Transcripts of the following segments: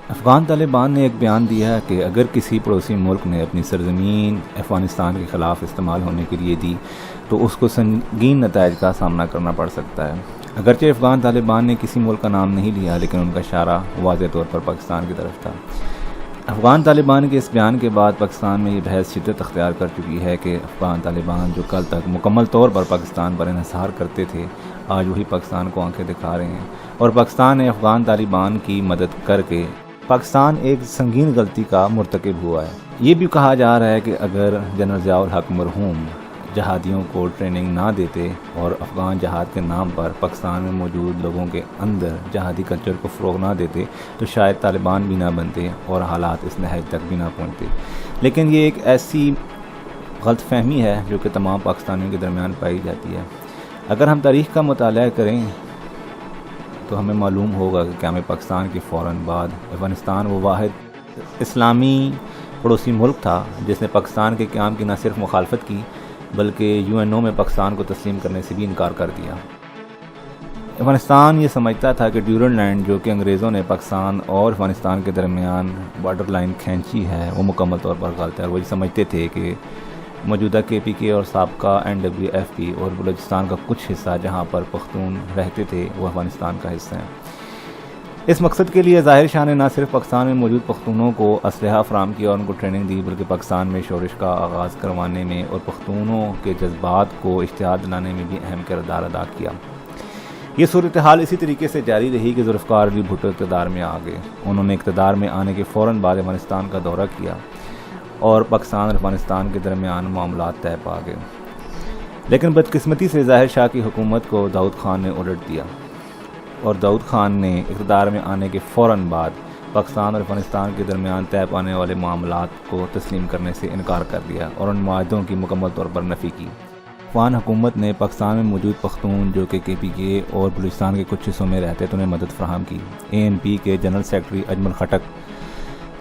افغان طالبان نے ایک بیان دیا ہے کہ اگر کسی پڑوسی ملک نے اپنی سرزمین افغانستان کے خلاف استعمال ہونے کے لیے دی تو اس کو سنگین نتائج کا سامنا کرنا پڑ سکتا ہے۔ اگرچہ افغان طالبان نے کسی ملک کا نام نہیں لیا، لیکن ان کا اشارہ واضح طور پر پاکستان کی طرف تھا۔ افغان طالبان کے اس بیان کے بعد پاکستان میں یہ بحث شدت اختیار کر چکی ہے کہ افغان طالبان جو کل تک مکمل طور پر پاکستان پر انحصار کرتے تھے، آج وہی پاکستان کو آنکھیں دکھا رہے ہیں، اور پاکستان نے افغان طالبان کی مدد کر کے پاکستان ایک سنگین غلطی کا مرتکب ہوا ہے۔ یہ بھی کہا جا رہا ہے کہ اگر جنرل ضیاء الحق مرحوم جہادیوں کو ٹریننگ نہ دیتے اور افغان جہاد کے نام پر پاکستان میں موجود لوگوں کے اندر جہادی کلچر کو فروغ نہ دیتے تو شاید طالبان بھی نہ بنتے اور حالات اس نہج تک بھی نہ پہنچتے۔ لیکن یہ ایک ایسی غلط فہمی ہے جو کہ تمام پاکستانیوں کے درمیان پائی جاتی ہے۔ اگر ہم تاریخ کا مطالعہ کریں تو ہمیں معلوم ہوگا کہ قیام پاکستان کے فوراً بعد افغانستان وہ واحد اسلامی پڑوسی ملک تھا جس نے پاکستان کے قیام کی نہ صرف مخالفت کی بلکہ UN میں پاکستان کو تسلیم کرنے سے بھی انکار کر دیا۔ افغانستان یہ سمجھتا تھا کہ ڈیورنڈ لینڈ جو کہ انگریزوں نے پاکستان اور افغانستان کے درمیان بارڈر لائن کھینچی ہے وہ مکمل طور پر غلط ہے۔ وہ یہ سمجھتے تھے کہ موجودہ KPK اور سابقہ NWFP اور بلوچستان کا کچھ حصہ جہاں پر پختون رہتے تھے وہ افغانستان کا حصہ ہیں۔ اس مقصد کے لیے ظاہر شاہ نے نہ صرف پاکستان میں موجود پختونوں کو اسلحہ فراہم کیا اور ان کو ٹریننگ دی، بلکہ پاکستان میں شورش کا آغاز کروانے میں اور پختونوں کے جذبات کو اشتعال دلانے میں بھی اہم کردار ادا کیا۔ یہ صورتحال اسی طریقے سے جاری رہی کہ ذوالفقار علی بھٹو اقتدار میں آ گئے۔ انہوں نے اقتدار میں آنے کے فوراً بعد افغانستان کا دورہ کیا اور پاکستان اور افغانستان کے درمیان معاملات طے پا گئے۔ لیکن بدقسمتی سے ظاہر شاہ کی حکومت کو داؤد خان نے الٹ دیا اور داؤد خان نے اقتدار میں آنے کے فوراً بعد پاکستان اور افغانستان کے درمیان طے پانے والے معاملات کو تسلیم کرنے سے انکار کر دیا اور ان معاہدوں کی مکمل طور پر نفی کی۔ افغان حکومت نے پاکستان میں موجود پختون جو کہ KPK اور بلوچستان کے کچھ حصوں میں رہتے تو انہیں مدد فراہم کی۔ ANP کے جنرل سیکرٹری اجمل خٹک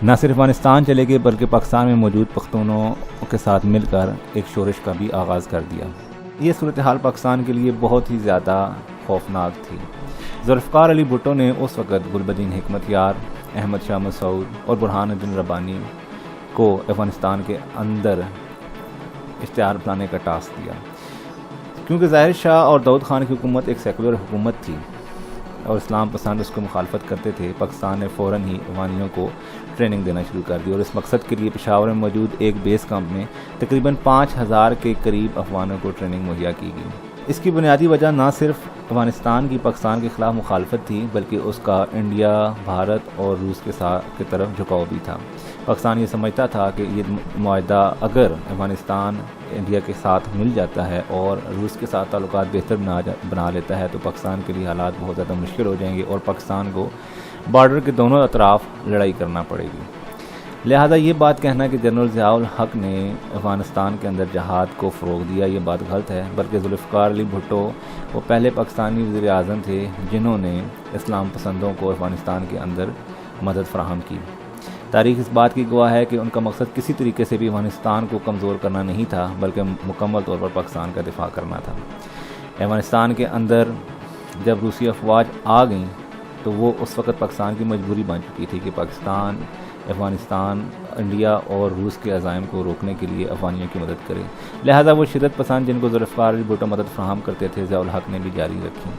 نہ صرف افغانستان چلے گئے بلکہ پاکستان میں موجود پختونوں کے ساتھ مل کر ایک شورش کا بھی آغاز کر دیا۔ یہ صورتحال پاکستان کے لیے بہت ہی زیادہ خوفناک تھی۔ ذوالفقار علی بھٹو نے اس وقت گلبدین حکمت یار، احمد شاہ مسعود اور برہان الدین ربانی کو افغانستان کے اندر اشتعال پھیلانے کا ٹاسک دیا، کیونکہ ظاہر شاہ اور داؤد خان کی حکومت ایک سیکولر حکومت تھی اور اسلام پسند اس کو مخالفت کرتے تھے۔ پاکستان نے فوراً ہی افغانیوں کو ٹریننگ دینا شروع کر دی اور اس مقصد کے لیے پشاور میں موجود ایک بیس کیمپ میں تقریباً 5000 کے قریب افغانوں کو ٹریننگ مہیا کی گئی۔ اس کی بنیادی وجہ نہ صرف افغانستان کی پاکستان کے خلاف مخالفت تھی بلکہ اس کا انڈیا، بھارت اور روس کی طرف جھکاؤ بھی تھا۔ پاکستان یہ سمجھتا تھا کہ یہ معاہدہ اگر افغانستان انڈیا کے ساتھ مل جاتا ہے اور روس کے ساتھ تعلقات بہتر بنا لیتا ہے تو پاکستان کے لیے حالات بہت زیادہ مشکل ہو جائیں گے اور پاکستان کو بارڈر کے دونوں اطراف لڑائی کرنا پڑے گی۔ لہذا یہ بات کہنا کہ جنرل ضیاء الحق نے افغانستان کے اندر جہاد کو فروغ دیا یہ بات غلط ہے، بلکہ ذوالفقار علی بھٹو وہ پہلے پاکستانی وزیر اعظم تھے جنہوں نے اسلام پسندوں کو افغانستان کے اندر مدد فراہم کی۔ تاریخ اس بات کی گواہ ہے کہ ان کا مقصد کسی طریقے سے بھی افغانستان کو کمزور کرنا نہیں تھا بلکہ مکمل طور پر پاکستان کا دفاع کرنا تھا۔ افغانستان کے اندر جب روسی افواج آ گئیں تو وہ اس وقت پاکستان کی مجبوری بن چکی تھی کہ پاکستان افغانستان، انڈیا اور روس کے عزائم کو روکنے کے لیے افغانیوں کی مدد کرے۔ لہذا وہ شدت پسند جن کو ذوالفقار علی بھٹو مدد فراہم کرتے تھے ضیاء الحق نے بھی جاری رکھی۔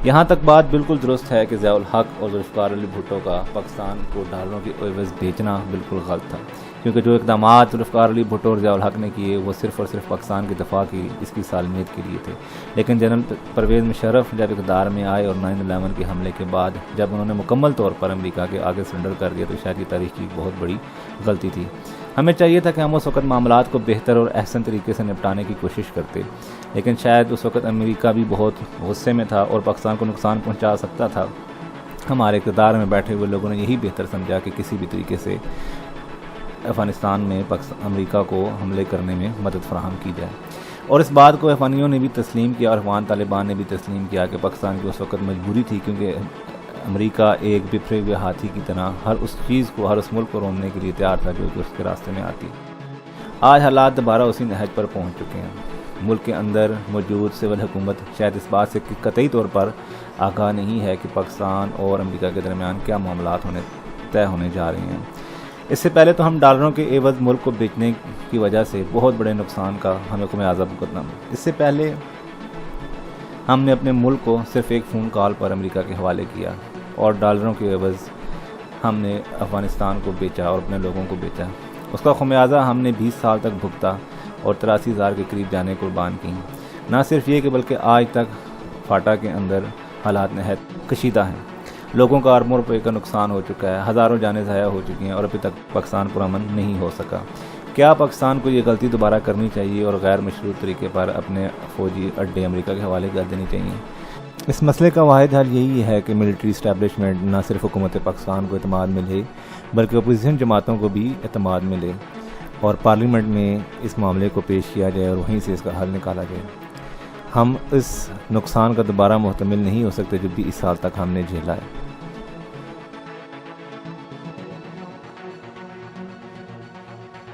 یہاں تک بات بالکل درست ہے کہ ضیاء الحق اور ذوالفقار علی بھٹو کا پاکستان کو ڈالروں کی عوض بیچنا بالکل غلط تھا، کیونکہ جو اقدامات ذوالفقار علی بھٹو اور ضیاء الحق نے کیے وہ صرف اور صرف پاکستان کی دفاع کی اس کی سالمیت کے لیے تھے۔ لیکن جنرل پرویز مشرف جب اقتدار میں آئے اور 9/11 کے حملے کے بعد جب انہوں نے مکمل طور پر امریکہ کے آگے سرنڈر کر دیا تو شاید یہ تاریخ کی بہت بڑی غلطی تھی۔ ہمیں چاہیے تھا کہ ہم اس وقت معاملات کو بہتر اور احسن طریقے سے نپٹانے کی کوشش کرتے، لیکن شاید اس وقت امریکہ بھی بہت غصے میں تھا اور پاکستان کو نقصان پہنچا سکتا تھا۔ ہمارے اقتدار میں بیٹھے ہوئے لوگوں نے یہی بہتر سمجھا کہ کسی بھی طریقے سے افغانستان میں امریکہ کو حملے کرنے میں مدد فراہم کی جائے، اور اس بات کو افغانیوں نے بھی تسلیم کیا اور افغان طالبان نے بھی تسلیم کیا کہ پاکستان کی اس وقت مجبوری تھی، کیونکہ امریکہ ایک بپھرے ہوئے ہاتھی کی طرح ہر اس چیز کو، ہر اس ملک کو رومنے کے لیے تیار تھا جو کہ اس کے راستے میں آتی۔ آج حالات دوبارہ اسی نہج پر پہنچ چکے ہیں۔ ملک کے اندر موجود سول حکومت شاید اس بات سے قطعی طور پر آگاہ نہیں ہے کہ پاکستان اور امریکہ کے درمیان کیا معاملات ہونے طے ہونے جا رہی ہیں۔ اس سے پہلے تو ہم ڈالروں کے عوض ملک کو بیچنے کی وجہ سے بہت بڑے نقصان کا ہمیں قوم اعظم بھگتنا۔ اس سے پہلے ہم نے اپنے ملک کو صرف ایک فون کال پر امریکہ کے حوالے کیا اور ڈالروں کے عوض ہم نے افغانستان کو بیچا اور اپنے لوگوں کو بیچا۔ اس کا خمیازہ ہم نے 20 سال تک بھگتا اور 83,000 کے قریب جانیں قربان کی۔ نہ صرف یہ کہ بلکہ آج تک فاٹا کے اندر حالات نہایت کشیدہ ہیں۔ لوگوں کا اربوں روپے کا نقصان ہو چکا ہے، ہزاروں جانیں ضائع ہو چکی ہیں اور ابھی تک پاکستان پرامن نہیں ہو سکا۔ کیا پاکستان کو یہ غلطی دوبارہ کرنی چاہیے اور غیر مشروع طریقے پر اپنے فوجی اڈے امریکہ کے حوالے کر دینی چاہیے؟ اس مسئلے کا واحد حل یہی ہے کہ ملٹری اسٹیبلشمنٹ نہ صرف حکومت پاکستان کو اعتماد ملے بلکہ اپوزیشن جماعتوں کو بھی اعتماد ملے اور پارلیمنٹ میں اس معاملے کو پیش کیا جائے اور وہیں سے اس کا حل نکالا جائے۔ ہم اس نقصان کا دوبارہ محتمل نہیں ہو سکتے جو 20 سال تک ہم نے جھیلا ہے۔